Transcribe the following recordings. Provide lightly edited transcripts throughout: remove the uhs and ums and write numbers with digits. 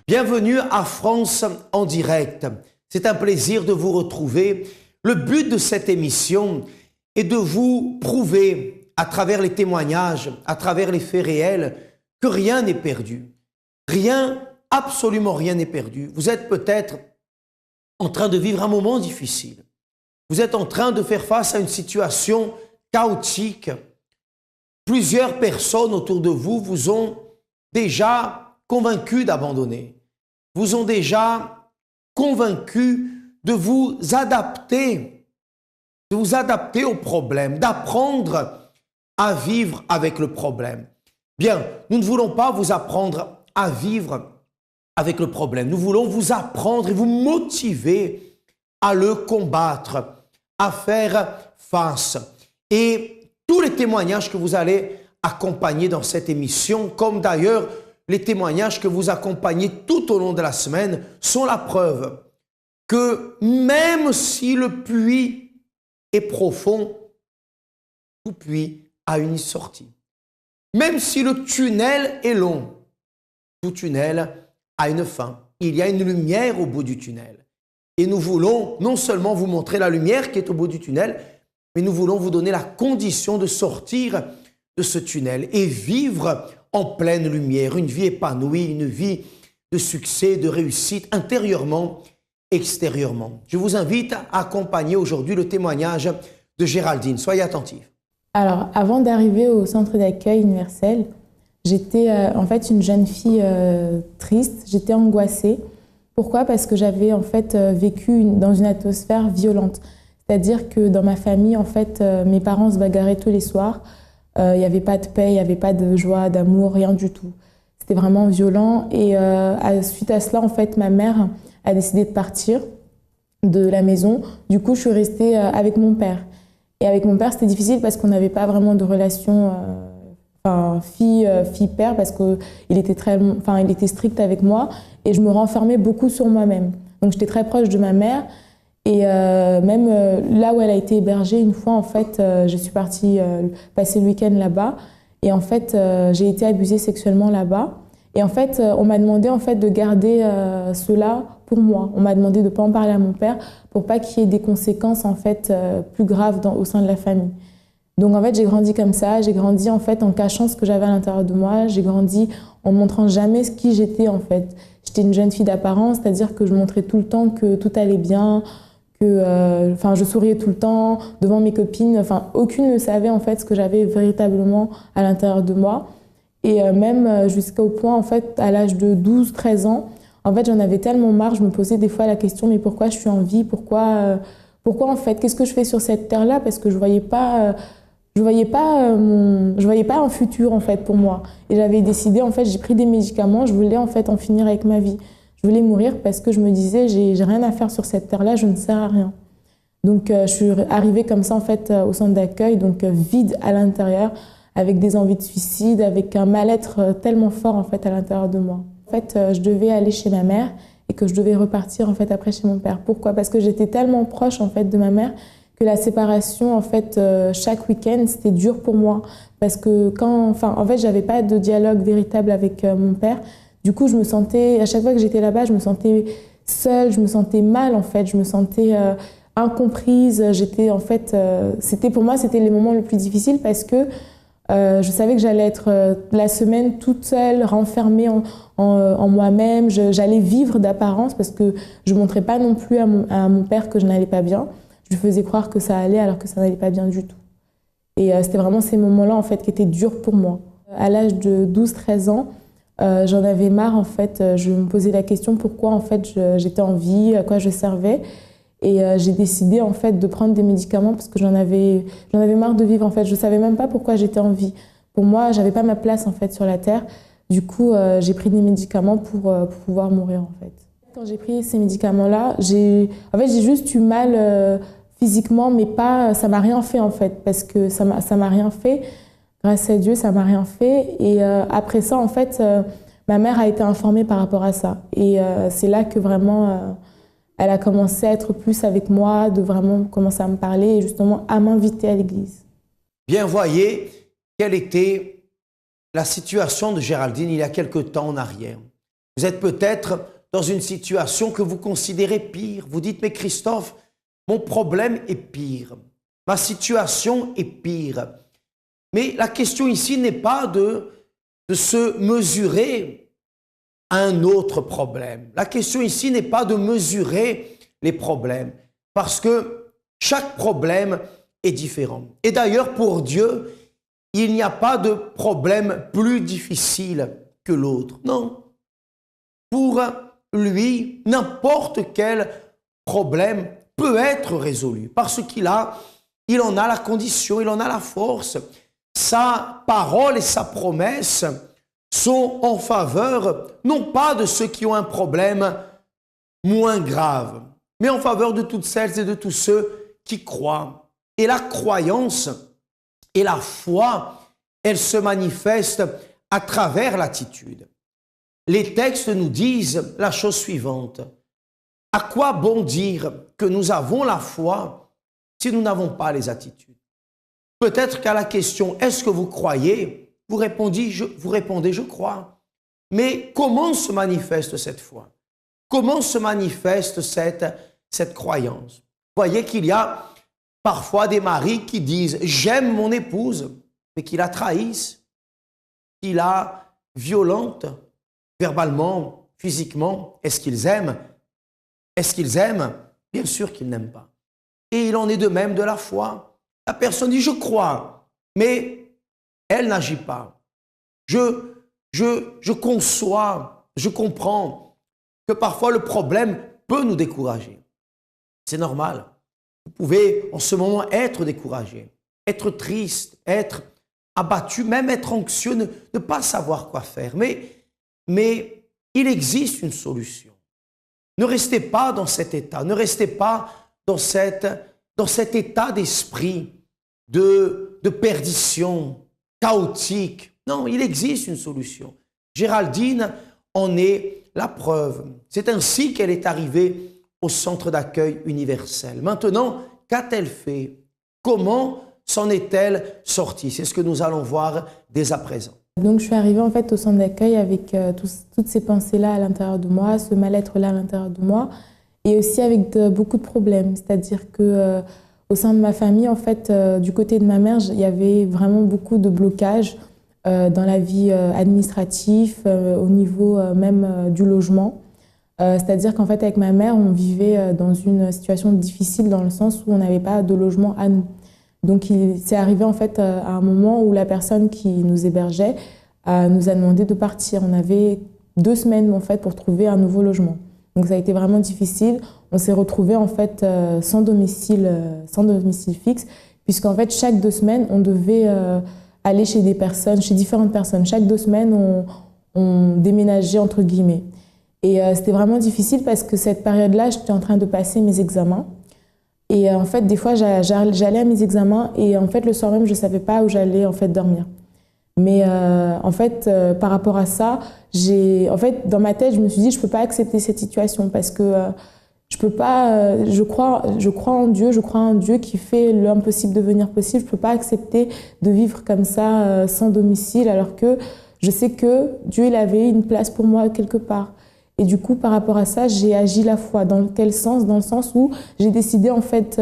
Bienvenue à France en direct. C'est un plaisir de vous retrouver. Le but de cette émission est de vous prouver, à travers les témoignages, à travers les faits réels, que rien n'est perdu. Rien, absolument rien n'est perdu. Vous êtes peut-être en train de vivre un moment difficile. Vous êtes en train de faire face à une situation chaotique. Plusieurs personnes autour de vous vous ont déjà convaincu d'abandonner. Vous ont déjà convaincu de vous adapter au problème, d'apprendre à vivre avec le problème. Bien, nous ne voulons pas vous apprendre à vivre avec le problème. Nous voulons vous apprendre et vous motiver à le combattre, à faire face. Et tous les témoignages que vous allez accompagner dans cette émission, comme d'ailleurs les témoignages que vous accompagnez tout au long de la semaine, sont la preuve que même si le puits est profond, tout puits a une sortie. Même si le tunnel est long, tout tunnel a une fin. Il y a une lumière au bout du tunnel. Et nous voulons non seulement vous montrer la lumière qui est au bout du tunnel, mais nous voulons vous donner la condition de sortir de ce tunnel et vivre en pleine lumière, une vie épanouie, une vie de succès, de réussite, intérieurement, extérieurement. Je vous invite à accompagner aujourd'hui le témoignage de Géraldine. Soyez attentifs. Alors, avant d'arriver au centre d'accueil universel, j'étais en fait une jeune fille triste, j'étais angoissée. Pourquoi? Parce que j'avais en fait vécu dans une atmosphère violente. C'est-à-dire que dans ma famille, en fait, mes parents se bagarraient tous les soirs. Il n'y avait pas de paix, il n'y avait pas de joie, d'amour, rien du tout. C'était vraiment violent. Et suite à cela, en fait, ma mère a décidé de partir de la maison. Du coup, je suis restée avec mon père. Et avec mon père, c'était difficile parce qu'on n'avait pas vraiment de relation fille-père parce qu'il était il était strict avec moi et je me renfermais beaucoup sur moi-même. Donc, j'étais très proche de ma mère. Et même là où elle a été hébergée, une fois, en fait, je suis partie passer le week-end là-bas. Et en fait, j'ai été abusée sexuellement là-bas. Et en fait, on m'a demandé en fait, de garder cela pour moi. On m'a demandé de ne pas en parler à mon père pour pas qu'il y ait des conséquences en fait, plus graves au sein de la famille. Donc en fait, j'ai grandi comme ça. J'ai grandi en fait, en cachant ce que j'avais à l'intérieur de moi. J'ai grandi en montrant jamais qui j'étais en fait. J'étais une jeune fille d'apparence, c'est-à-dire que je montrais tout le temps que tout allait bien, que je souriais tout le temps devant mes copines. Aucune ne savait en fait ce que j'avais véritablement à l'intérieur de moi. Et même jusqu'au point, en fait, à l'âge de 12-13 ans, en fait, j'en avais tellement marre. Je me posais des fois la question, mais pourquoi je suis en vie? Pourquoi en fait, qu'est-ce que je fais sur cette terre-là? Parce que je voyais pas un futur en fait pour moi. Et j'avais décidé, en fait, j'ai pris des médicaments. Je voulais en fait en finir avec ma vie. Je voulais mourir parce que je me disais, j'ai rien à faire sur cette terre-là, je ne sers à rien. Donc, je suis arrivée comme ça, en fait, au centre d'accueil, donc vide à l'intérieur, avec des envies de suicide, avec un mal-être tellement fort, en fait, à l'intérieur de moi. En fait, je devais aller chez ma mère et que je devais repartir, en fait, après chez mon père. Pourquoi? Parce que j'étais tellement proche, en fait, de ma mère que la séparation, en fait, chaque week-end, c'était dur pour moi. Parce que en fait, j'avais pas de dialogue véritable avec mon père. Du coup, à chaque fois que j'étais là-bas, je me sentais seule, je me sentais mal, en fait, je me sentais incomprise. Pour moi, c'était les moments les plus difficiles parce que je savais que j'allais être la semaine toute seule, renfermée en moi-même. J'allais vivre d'apparence parce que je ne montrais pas non plus à mon père que je n'allais pas bien. Je lui faisais croire que ça allait alors que ça n'allait pas bien du tout. Et c'était vraiment ces moments-là, en fait, qui étaient durs pour moi. À l'âge de 12-13 ans, j'en avais marre, en fait. Je me posais la question pourquoi, en fait, j'étais en vie, à quoi je servais. Et j'ai décidé, en fait, de prendre des médicaments parce que j'en avais marre de vivre, en fait. Je savais même pas pourquoi j'étais en vie. Pour moi, j'avais pas ma place, en fait, sur la terre. Du coup, j'ai pris des médicaments pour pouvoir mourir, en fait. Quand j'ai pris ces médicaments-là, j'ai juste eu mal physiquement, mais ça m'a rien fait, en fait, parce que ça m'a rien fait. Grâce à Dieu, ça m'a rien fait. Et après ça, en fait, ma mère a été informée par rapport à ça. Et c'est là que vraiment, elle a commencé à être plus avec moi, de vraiment commencer à me parler et justement à m'inviter à l'église. Bien, voyez quelle était la situation de Géraldine il y a quelque temps en arrière. Vous êtes peut-être dans une situation que vous considérez pire. Vous dites, mais Christophe, mon problème est pire. Ma situation est pire. Mais la question ici n'est pas de se mesurer à un autre problème. La question ici n'est pas de mesurer les problèmes, parce que chaque problème est différent. Et d'ailleurs, pour Dieu, il n'y a pas de problème plus difficile que l'autre. Non. Pour lui, n'importe quel problème peut être résolu, parce qu'il en a la condition, il en a la force. Sa parole et sa promesse sont en faveur, non pas de ceux qui ont un problème moins grave, mais en faveur de toutes celles et de tous ceux qui croient. Et la croyance et la foi, elles se manifestent à travers l'attitude. Les textes nous disent la chose suivante. À quoi bon dire que nous avons la foi si nous n'avons pas les attitudes? Peut-être qu'à la question « Est-ce que vous croyez ?» vous répondez « Je crois ». Mais comment se manifeste cette foi? Comment se manifeste cette croyance? Vous voyez qu'il y a parfois des maris qui disent « J'aime mon épouse », mais qui la trahissent, qui la violentent verbalement, physiquement. Est-ce qu'ils aiment? Est-ce qu'ils aiment? Bien sûr qu'ils n'aiment pas. Et il en est de même de la foi. La personne dit « Je crois », mais elle n'agit pas. Je conçois, je comprends que parfois le problème peut nous décourager. C'est normal. Vous pouvez en ce moment être découragé, être triste, être abattu, même être anxieux, ne pas savoir quoi faire. Mais il existe une solution. Ne restez pas dans cet état, ne restez pas dans cet état d'esprit de perdition, chaotique. Non, il existe une solution. Géraldine en est la preuve. C'est ainsi qu'elle est arrivée au centre d'accueil universel. Maintenant, qu'a-t-elle fait? Comment s'en est-elle sortie? C'est ce que nous allons voir dès à présent. Donc je suis arrivée en fait au centre d'accueil avec toutes ces pensées-là à l'intérieur de moi, ce mal-être-là à l'intérieur de moi, et aussi avec beaucoup de problèmes. C'est-à-dire que au sein de ma famille, en fait, du côté de ma mère, il y avait vraiment beaucoup de blocages dans la vie administrative, au niveau même du logement. C'est-à-dire qu'en fait, avec ma mère, on vivait dans une situation difficile dans le sens où on n'avait pas de logement à nous. Donc, c'est arrivé en fait à un moment où la personne qui nous hébergeait nous a demandé de partir. On avait 2 semaines en fait pour trouver un nouveau logement. Donc, ça a été vraiment difficile. On s'est retrouvés en fait sans domicile fixe, puisqu'en fait chaque 2 semaines, on devait aller chez des personnes, chez différentes personnes. Chaque 2 semaines, on déménageait entre guillemets. Et c'était vraiment difficile parce que cette période-là, j'étais en train de passer mes examens. Et en fait, des fois, j'allais à mes examens et en fait, le soir même, je ne savais pas où j'allais en fait dormir. Mais en fait, par rapport à ça, en fait, dans ma tête, je me suis dit, je ne peux pas accepter cette situation parce que je peux pas. Je crois en Dieu, je crois en Dieu qui fait l'impossible devenir possible. Je ne peux pas accepter de vivre comme ça, sans domicile, alors que je sais que Dieu, il avait une place pour moi quelque part. Et du coup, par rapport à ça, j'ai agi la foi. Dans quel sens? Dans le sens où j'ai décidé en fait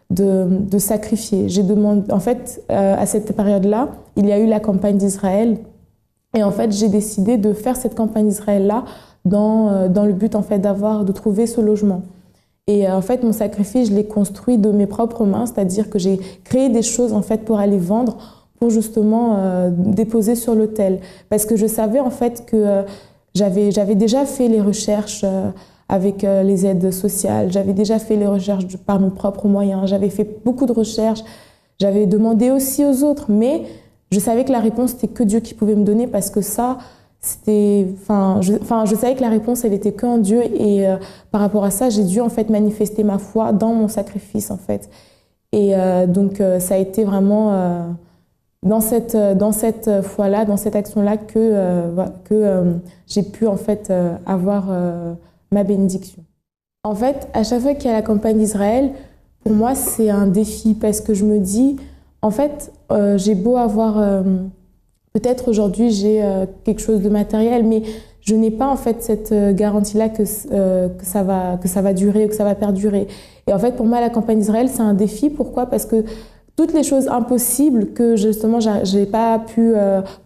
de sacrifier. J'ai demandé, en fait, à cette période-là, il y a eu la campagne d'Israël. Et en fait, j'ai décidé de faire cette campagne d'Israël-là dans le but en fait de trouver ce logement. Et en fait, mon sacrifice, je l'ai construit de mes propres mains, c'est-à-dire que j'ai créé des choses en fait pour aller vendre, pour justement déposer sur l'autel. Parce que je savais en fait que j'avais déjà fait les recherches avec les aides sociales, j'avais déjà fait les recherches par mes propres moyens, j'avais fait beaucoup de recherches, j'avais demandé aussi aux autres, mais je savais que la réponse, c'était que Dieu qui pouvait me donner parce que ça, c'était... je savais que la réponse, elle était qu'en Dieu et par rapport à ça, j'ai dû en fait manifester ma foi dans mon sacrifice en fait. Et donc, ça a été vraiment... dans cette foi-là, dans cette action-là que j'ai pu en fait avoir ma bénédiction. En fait, à chaque fois qu'il y a la campagne d'Israël, pour moi c'est un défi parce que je me dis, en fait, j'ai beau avoir, peut-être aujourd'hui j'ai quelque chose de matériel, mais je n'ai pas en fait cette garantie-là que ça va durer, que ça va perdurer. Et en fait, pour moi, la campagne d'Israël, c'est un défi. Pourquoi? Parce que toutes les choses impossibles que justement j'ai pas pu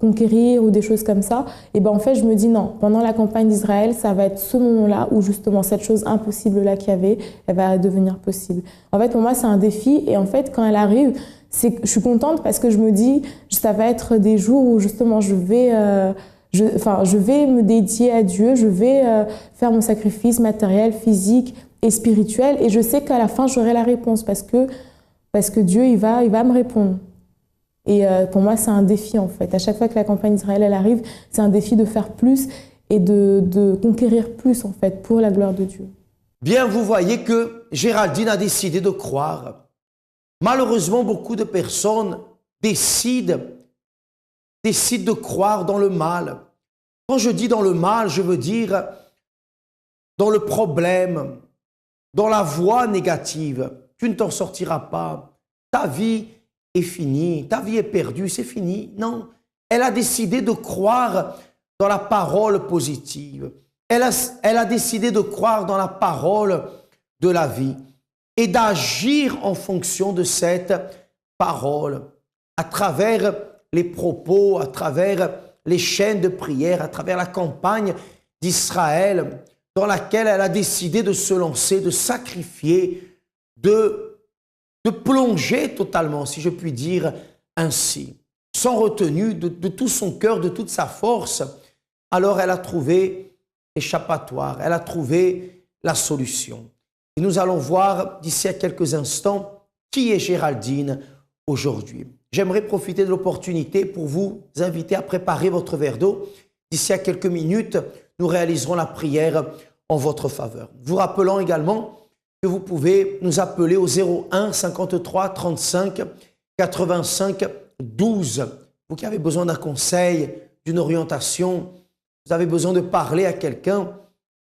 conquérir ou des choses comme ça, et ben en fait je me dis non, pendant la campagne d'Israël, ça va être ce moment-là où justement cette chose impossible-là qu'il y avait, elle va devenir possible. En fait, pour moi, c'est un défi et en fait, quand elle arrive, je suis contente parce que je me dis, ça va être des jours où justement je vais me dédier à Dieu, je vais faire mon sacrifice matériel, physique et spirituel et je sais qu'à la fin, j'aurai la réponse parce que Dieu, il va me répondre. Et pour moi, c'est un défi en fait. À chaque fois que la campagne d'Israël elle arrive, c'est un défi de faire plus et de conquérir plus en fait pour la gloire de Dieu. Bien, vous voyez que Géraldine a décidé de croire. Malheureusement, beaucoup de personnes décident de croire dans le mal. Quand je dis dans le mal, je veux dire dans le problème, dans la voie négative. Tu ne t'en sortiras pas. Ta vie est finie. Ta vie est perdue, c'est fini. Non. Elle a décidé de croire dans la parole positive. Elle a décidé de croire dans la parole de la vie et d'agir en fonction de cette parole à travers les propos, à travers les chaînes de prière, à travers la campagne d'Israël dans laquelle elle a décidé de se lancer, de sacrifier, de plonger totalement, si je puis dire ainsi, sans retenue, de tout son cœur, de toute sa force. Alors elle a trouvé l'échappatoire, elle a trouvé la solution. Et nous allons voir d'ici à quelques instants qui est Géraldine aujourd'hui. J'aimerais profiter de l'opportunité pour vous inviter à préparer votre verre d'eau. D'ici à quelques minutes, nous réaliserons la prière en votre faveur. Vous rappelant également que vous pouvez nous appeler au 01 53 35 85 12. Vous qui avez besoin d'un conseil, d'une orientation, vous avez besoin de parler à quelqu'un,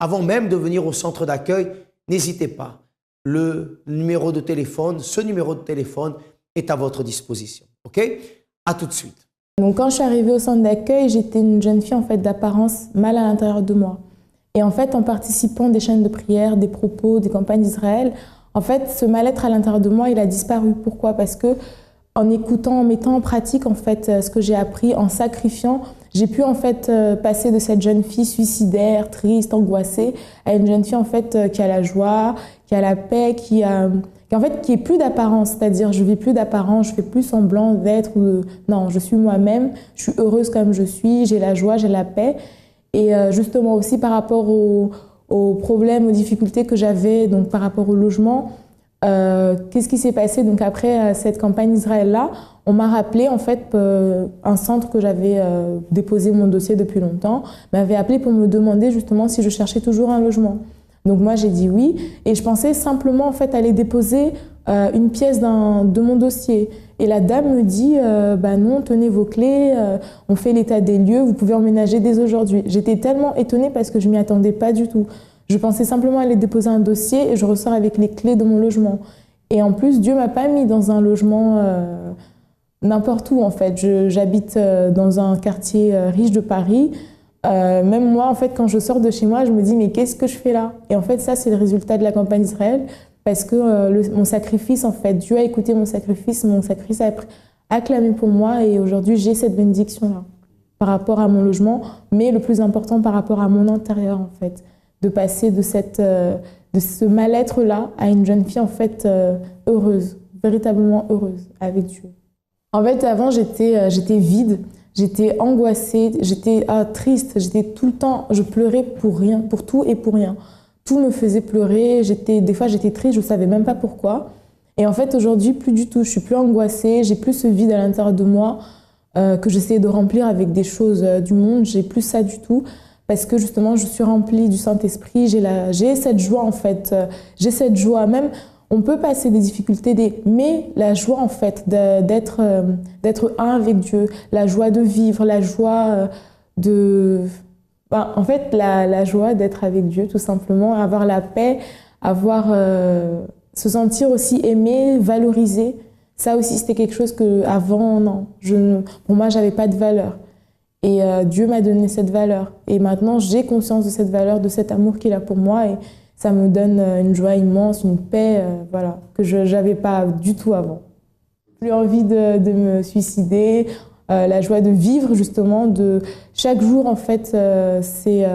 avant même de venir au centre d'accueil, n'hésitez pas. Le numéro de téléphone, ce numéro de téléphone est à votre disposition. OK? À tout de suite. Donc quand je suis arrivée au centre d'accueil, j'étais une jeune fille en fait d'apparence mal à l'intérieur de moi. Et en fait, en participant des chaînes de prière, des propos, des campagnes d'Israël, en fait, ce mal-être à l'intérieur de moi, il a disparu. Pourquoi? Parce que en écoutant, en mettant en pratique en fait ce que j'ai appris, en sacrifiant, j'ai pu en fait passer de cette jeune fille suicidaire, triste, angoissée, à une jeune fille en fait qui a la joie, qui a la paix, qui est plus d'apparence, c'est-à-dire je vis plus d'apparence, je fais plus semblant d'être non, je suis moi-même, je suis heureuse comme je suis, j'ai la joie, j'ai la paix. Et justement aussi par rapport aux problèmes, aux difficultés que j'avais, donc par rapport au logement, qu'est-ce qui s'est passé? Donc après cette campagne d'Israël-là, on m'a rappelé en fait un centre que j'avais déposé mon dossier depuis longtemps, m'avait appelé pour me demander justement si je cherchais toujours un logement. Donc moi j'ai dit oui et je pensais simplement en fait aller déposer une pièce de mon dossier. Et la dame me dit bah non, tenez vos clés, on fait l'état des lieux, vous pouvez emménager dès aujourd'hui. J'étais tellement étonnée parce que je m'y attendais pas du tout. Je pensais simplement aller déposer un dossier et je ressors avec les clés de mon logement. Et en plus, Dieu m'a pas mis dans un logement n'importe où en fait. J'habite dans un quartier riche de Paris. Même moi, en fait, quand je sors de chez moi, je me dis mais qu'est-ce que je fais là? Et en fait, ça, c'est le résultat de la campagne d'Israël parce que mon sacrifice, en fait, Dieu a écouté mon sacrifice a acclamé pour moi et aujourd'hui, j'ai cette bénédiction-là par rapport à mon logement, mais le plus important par rapport à mon intérieur, en fait, de passer de ce mal-être-là à une jeune fille, en fait, heureuse, véritablement heureuse avec Dieu. En fait, avant, j'étais vide. J'étais angoissée, j'étais triste, j'étais tout le temps, je pleurais pour rien, pour tout et pour rien. Tout me faisait pleurer, des fois j'étais triste, je ne savais même pas pourquoi. Et en fait aujourd'hui, plus du tout, je suis plus angoissée, j'ai plus ce vide à l'intérieur de moi que j'essayais de remplir avec des choses du monde, j'ai plus ça du tout. Parce que justement, je suis remplie du Saint-Esprit, j'ai cette joie en fait, j'ai cette joie même. On peut passer des difficultés, mais la joie en fait d'être un avec Dieu, la joie de vivre, la joie en fait la joie d'être avec Dieu tout simplement, avoir la paix, se sentir aussi aimé, valorisé. Ça aussi c'était quelque chose que avant non, pour moi j'avais pas de valeur. Et Dieu m'a donné cette valeur. Et maintenant, j'ai conscience de cette valeur, de cet amour qu'il a pour moi. Et ça me donne une joie immense, une paix voilà, que je n'avais pas du tout avant. Plus envie de me suicider, la joie de vivre justement. Chaque jour, en fait, c'est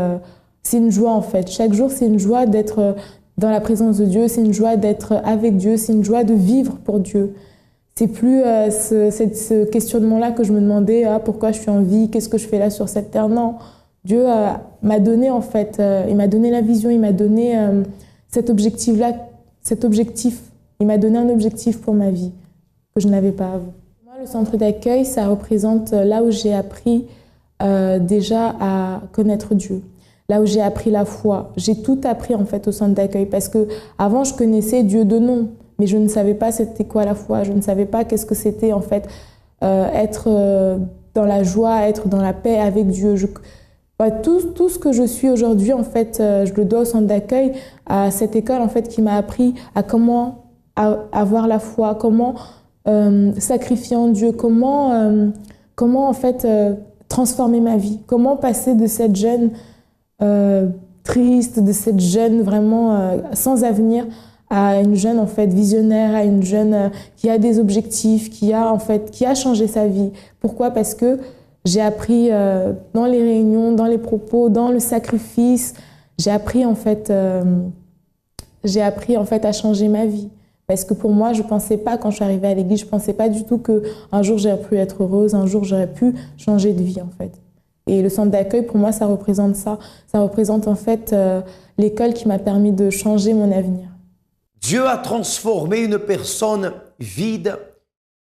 une joie en fait. Chaque jour, c'est une joie d'être dans la présence de Dieu, c'est une joie d'être avec Dieu, c'est une joie de vivre pour Dieu. C'est plus ce questionnement-là que je me demandais, pourquoi je suis en vie, qu'est-ce que je fais là sur cette terre. Non, Dieu m'a donné en fait, il m'a donné la vision, il m'a donné cet objectif-là, cet objectif. Il m'a donné un objectif pour ma vie que je n'avais pas avant. Moi, le centre d'accueil, ça représente là où j'ai appris déjà à connaître Dieu. Là où j'ai appris la foi. J'ai tout appris en fait au centre d'accueil parce que avant je connaissais Dieu de nom, mais je ne savais pas c'était quoi la foi. Je ne savais pas qu'est-ce que c'était en fait être dans la joie, être dans la paix avec Dieu. Tout ce que je suis aujourd'hui en fait, je le dois au centre d'accueil, à cette école en fait qui m'a appris à comment avoir la foi, comment sacrifier en Dieu, comment en fait transformer ma vie, comment passer de cette jeune triste, de cette jeune vraiment sans avenir à une jeune en fait visionnaire, à une jeune qui a des objectifs, qui a changé sa vie. Pourquoi? Parce que j'ai appris dans les réunions, dans les propos, dans le sacrifice, j'ai appris en fait à changer ma vie. Parce que pour moi, je pensais pas quand je suis arrivée à l'église, je pensais pas du tout qu'un jour j'aurais pu être heureuse, un jour j'aurais pu changer de vie en fait. Et le centre d'accueil, pour moi, ça représente ça. Ça représente en fait l'école qui m'a permis de changer mon avenir. Dieu a transformé une personne vide,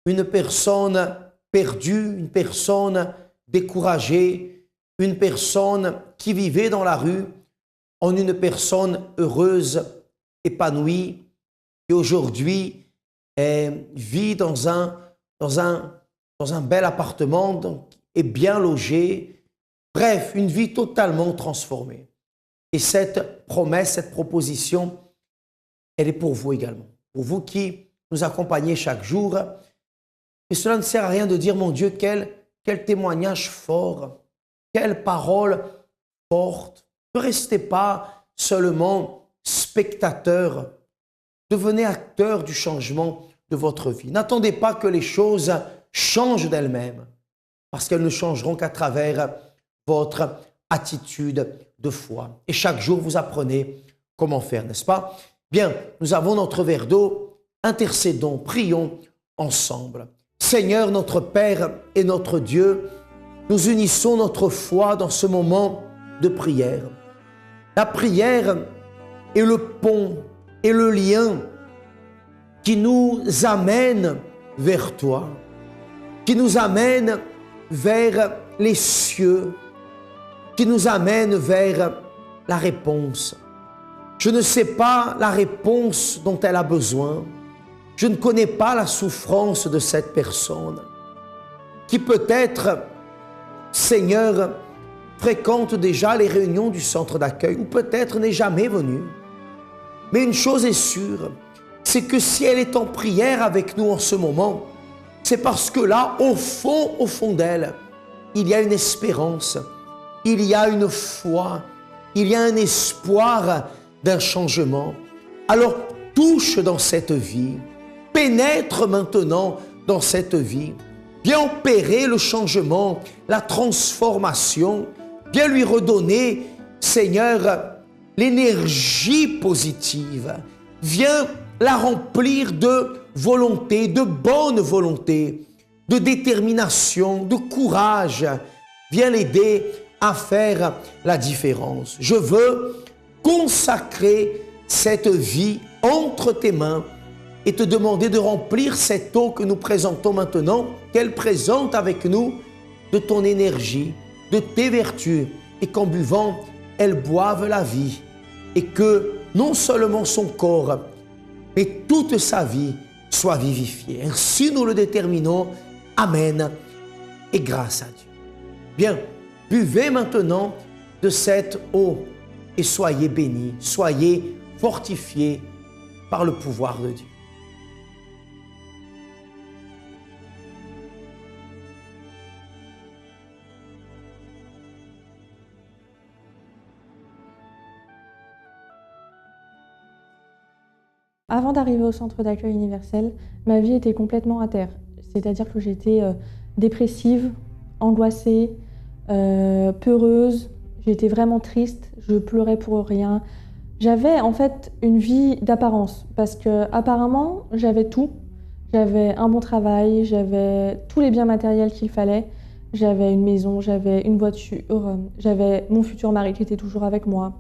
une personne perdue, une personne découragée, une personne qui vivait dans la rue, en une personne heureuse, épanouie, qui aujourd'hui vit dans un bel appartement, donc, est bien logée. Bref, une vie totalement transformée. Et cette promesse, cette proposition, elle est pour vous également. Pour vous qui nous accompagnez chaque jour. Et cela ne sert à rien de dire, mon Dieu, quel témoignage fort, quelle parole forte. Ne restez pas seulement spectateur, devenez acteur du changement de votre vie. N'attendez pas que les choses changent d'elles-mêmes, parce qu'elles ne changeront qu'à travers votre attitude de foi. Et chaque jour, vous apprenez comment faire, n'est-ce pas? Bien, nous avons notre verre d'eau, intercédons, prions ensemble. Seigneur, notre Père et notre Dieu, nous unissons notre foi dans ce moment de prière. La prière est le pont et le lien qui nous amène vers toi, qui nous amène vers les cieux, qui nous amène vers la réponse. Je ne sais pas la réponse dont elle a besoin. Je ne connais pas la souffrance de cette personne qui peut-être, Seigneur, fréquente déjà les réunions du centre d'accueil ou peut-être n'est jamais venue. Mais une chose est sûre, c'est que si elle est en prière avec nous en ce moment, c'est parce que là, au fond d'elle, il y a une espérance, il y a une foi, il y a un espoir d'un changement. Alors touche dans cette vie, pénètre maintenant dans cette vie, viens opérer le changement, la transformation, viens lui redonner, Seigneur, l'énergie positive, viens la remplir de volonté, de bonne volonté, de détermination, de courage, viens l'aider à faire la différence. Je veux consacrer cette vie entre tes mains et te demander de remplir cette eau que nous présentons maintenant, qu'elle présente avec nous de ton énergie, de tes vertus, et qu'en buvant, elle boive la vie, et que non seulement son corps, mais toute sa vie soit vivifiée. Ainsi nous le déterminons. Amen. Et grâce à Dieu. Bien, buvez maintenant de cette eau et soyez bénis, soyez fortifiés par le pouvoir de Dieu. Avant d'arriver au centre d'accueil universel, ma vie était complètement à terre. C'est-à-dire que j'étais dépressive, angoissée, peureuse, j'étais vraiment triste, je pleurais pour rien. J'avais en fait une vie d'apparence parce que apparemment j'avais tout. J'avais un bon travail, j'avais tous les biens matériels qu'il fallait. J'avais une maison, j'avais une voiture, j'avais mon futur mari qui était toujours avec moi.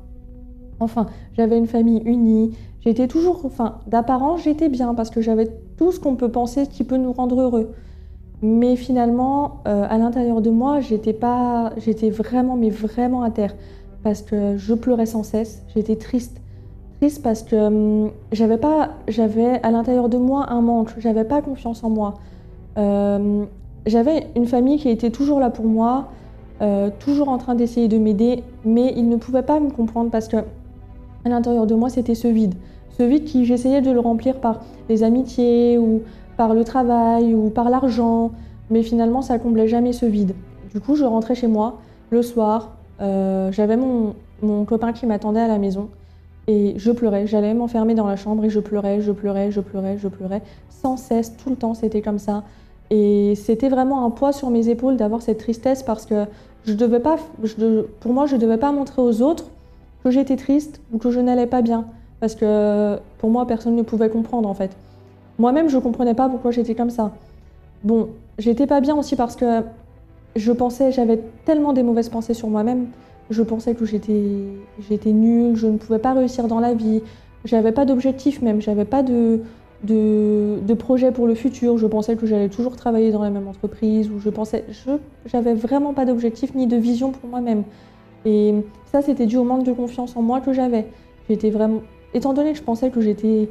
Enfin, j'avais une famille unie. J'étais toujours, d'apparence, j'étais bien parce que j'avais tout ce qu'on peut penser qui peut nous rendre heureux. Mais finalement, à l'intérieur de moi, j'étais vraiment, mais vraiment à terre parce que je pleurais sans cesse. J'étais triste parce que j'avais à l'intérieur de moi un manque. J'avais pas confiance en moi. J'avais une famille qui était toujours là pour moi, toujours en train d'essayer de m'aider, mais ils ne pouvaient pas me comprendre parce que à l'intérieur de moi, c'était ce vide qui j'essayais de le remplir par les amitiés ou par le travail ou par l'argent, mais finalement ça comblait jamais ce vide. Du coup, je rentrais chez moi le soir, j'avais mon copain qui m'attendait à la maison et je pleurais. J'allais m'enfermer dans la chambre et je pleurais sans cesse, tout le temps, c'était comme ça. Et c'était vraiment un poids sur mes épaules d'avoir cette tristesse parce que pour moi, je devais pas montrer aux autres que j'étais triste ou que je n'allais pas bien. Parce que pour moi, personne ne pouvait comprendre en fait. Moi-même, je ne comprenais pas pourquoi j'étais comme ça. Bon, j'étais pas bien aussi parce que j'avais tellement des mauvaises pensées sur moi-même. Je pensais que j'étais nulle, je ne pouvais pas réussir dans la vie. J'avais pas d'objectif même, j'avais pas de projet pour le futur. Je pensais que j'allais toujours travailler dans la même entreprise. J'avais vraiment pas d'objectif ni de vision pour moi-même. Et ça, c'était dû au manque de confiance en moi que j'avais. Étant donné que je pensais que j'étais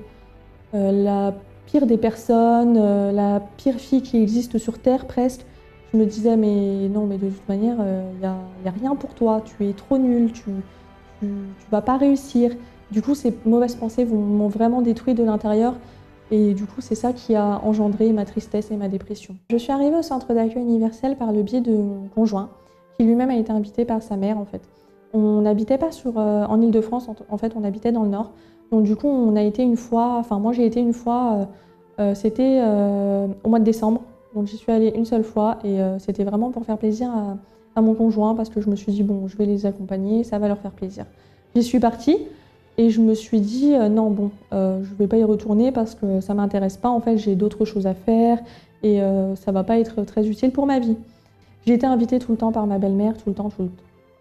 la pire des personnes, la pire fille qui existe sur Terre presque, je me disais mais non, mais de toute manière, y a rien pour toi, tu es trop nulle, tu vas pas réussir. Du coup, ces mauvaises pensées m'ont vraiment détruit de l'intérieur et du coup, c'est ça qui a engendré ma tristesse et ma dépression. Je suis arrivée au centre d'accueil universel par le biais de mon conjoint, qui lui-même a été invité par sa mère en fait. On n'habitait pas en Île-de-France, en fait, on habitait dans le Nord. Donc du coup, moi j'ai été une fois, c'était au mois de décembre. Donc j'y suis allée une seule fois et c'était vraiment pour faire plaisir à mon conjoint parce que je me suis dit, bon, je vais les accompagner, ça va leur faire plaisir. J'y suis partie et je me suis dit, non, bon, je vais pas y retourner parce que ça m'intéresse pas. En fait, j'ai d'autres choses à faire et ça va pas être très utile pour ma vie. J'ai été invitée tout le temps par ma belle-mère, tout le temps.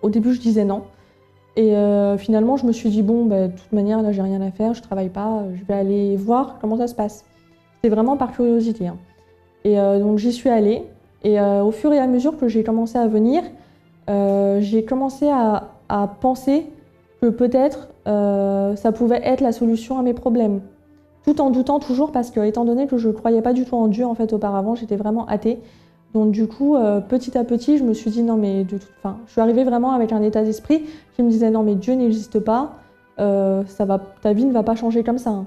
Au début, je disais non. Et finalement, je me suis dit, bon, de toute manière, là, j'ai rien à faire, je travaille pas, je vais aller voir comment ça se passe. C'était vraiment par curiosité. Hein. Et donc, j'y suis allée. Et au fur et à mesure que j'ai commencé à venir, j'ai commencé à penser que peut-être ça pouvait être la solution à mes problèmes. Tout en doutant toujours parce que, étant donné que je ne croyais pas du tout en Dieu, en fait, auparavant, j'étais vraiment athée. Donc du coup, petit à petit, je me suis dit non mais je suis arrivée vraiment avec un état d'esprit qui me disait non mais Dieu n'existe pas, ta vie ne va pas changer comme ça. Hein.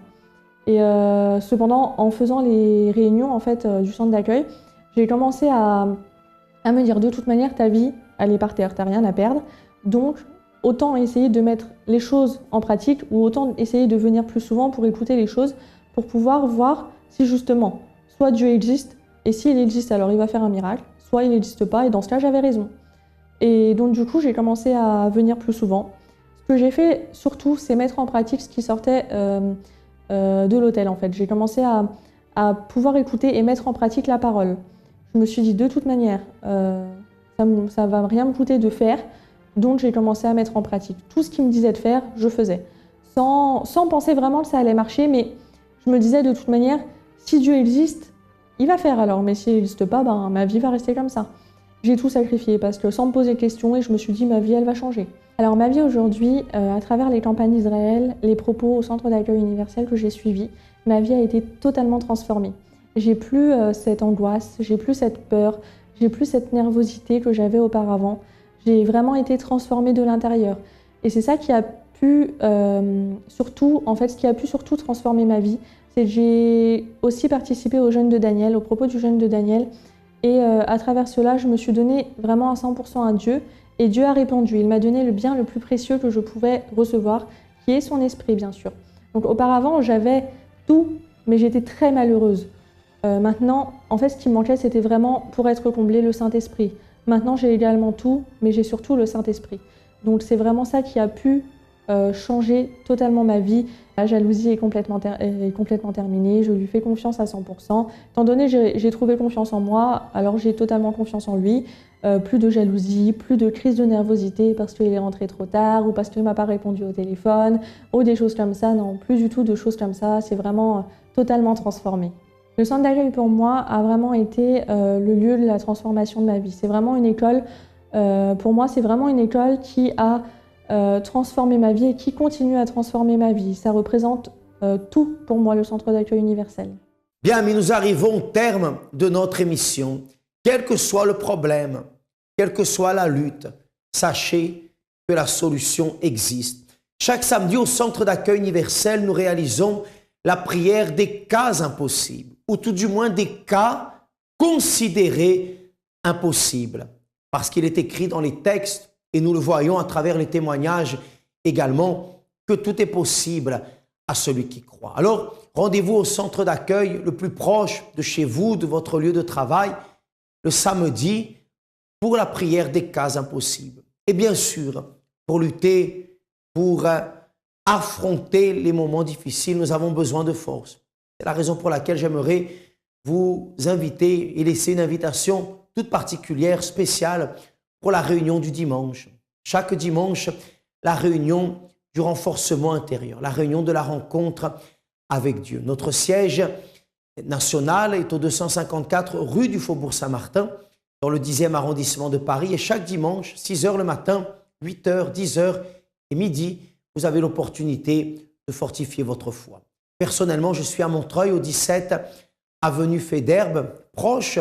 Et cependant, en faisant les réunions en fait du centre d'accueil, j'ai commencé à me dire de toute manière ta vie, elle est par terre, t'as rien à perdre, donc autant essayer de mettre les choses en pratique ou autant essayer de venir plus souvent pour écouter les choses, pour pouvoir voir si justement, soit Dieu existe. Et s'il existe, alors il va faire un miracle, soit il n'existe pas, et dans ce cas, j'avais raison. Et donc du coup, j'ai commencé à venir plus souvent. Ce que j'ai fait surtout, c'est mettre en pratique ce qui sortait de l'hôtel en fait. J'ai commencé à pouvoir écouter et mettre en pratique la parole. Je me suis dit de toute manière, ça va rien me coûter de faire, donc j'ai commencé à mettre en pratique. Tout ce qu'il me disait de faire, je faisais. Sans penser vraiment que ça allait marcher, mais je me disais de toute manière, si Dieu existe, il va faire alors, mais s'il n'existe pas, ma vie va rester comme ça. J'ai tout sacrifié parce que sans me poser de questions, et je me suis dit ma vie elle va changer. Alors ma vie aujourd'hui, à travers les campagnes d'Israël, les propos au centre d'accueil universel que j'ai suivi, ma vie a été totalement transformée. J'ai plus cette angoisse, j'ai plus cette peur, j'ai plus cette nervosité que j'avais auparavant. J'ai vraiment été transformée de l'intérieur. Et c'est ça qui a pu ce qui a pu surtout transformer ma vie, c'est que j'ai aussi participé au jeûne de Daniel, au propos du jeûne de Daniel. Et à travers cela, je me suis donnée vraiment à 100% à Dieu. Et Dieu a répondu. Il m'a donné le bien le plus précieux que je pouvais recevoir, qui est son esprit, bien sûr. Donc auparavant, j'avais tout, mais j'étais très malheureuse. Maintenant, en fait, ce qui me manquait, c'était vraiment, pour être comblé, le Saint-Esprit. Maintenant, j'ai également tout, mais j'ai surtout le Saint-Esprit. Donc c'est vraiment ça qui a pu changer totalement ma vie. La jalousie est complètement terminée, je lui fais confiance à 100%. Étant donné que j'ai trouvé confiance en moi, alors j'ai totalement confiance en lui. Plus de jalousie, plus de crise de nervosité parce qu'il est rentré trop tard ou parce qu'il ne m'a pas répondu au téléphone ou des choses comme ça. Non, plus du tout de choses comme ça, c'est vraiment totalement transformé. Le centre d'accueil pour moi a vraiment été le lieu de la transformation de ma vie. C'est vraiment une école, pour moi c'est vraiment une école qui a transformé ma vie et qui continue à transformer ma vie. Ça représente tout pour moi, le centre d'accueil universel. Bien, mais nous arrivons au terme de notre émission. Quel que soit le problème, quelle que soit la lutte, sachez que la solution existe. Chaque samedi au centre d'accueil universel, nous réalisons la prière des cas impossibles, ou tout du moins des cas considérés impossibles. Parce qu'il est écrit dans les textes, et nous le voyons à travers les témoignages également, que tout est possible à celui qui croit. Alors, rendez-vous au centre d'accueil le plus proche de chez vous, de votre lieu de travail, le samedi, pour la prière des cas impossibles. Et bien sûr, pour lutter, pour affronter les moments difficiles, nous avons besoin de force. C'est la raison pour laquelle j'aimerais vous inviter et laisser une invitation toute particulière, spéciale, pour la réunion du dimanche. Chaque dimanche, la réunion du renforcement intérieur, la réunion de la rencontre avec Dieu. Notre siège national est au 254 rue du Faubourg Saint-Martin, dans le 10e arrondissement de Paris. Et chaque dimanche, 6h le matin, 8h, 10h et midi, vous avez l'opportunité de fortifier votre foi. Personnellement, je suis à Montreuil, au 17 avenue Faidherbe, proche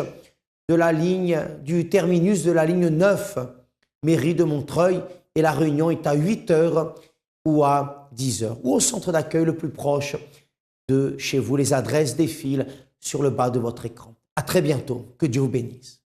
de la ligne, du terminus de la ligne 9, mairie de Montreuil, et la réunion est à 8h ou à 10h, ou au centre d'accueil le plus proche de chez vous. Les adresses défilent sur le bas de votre écran. À très bientôt. Que Dieu vous bénisse.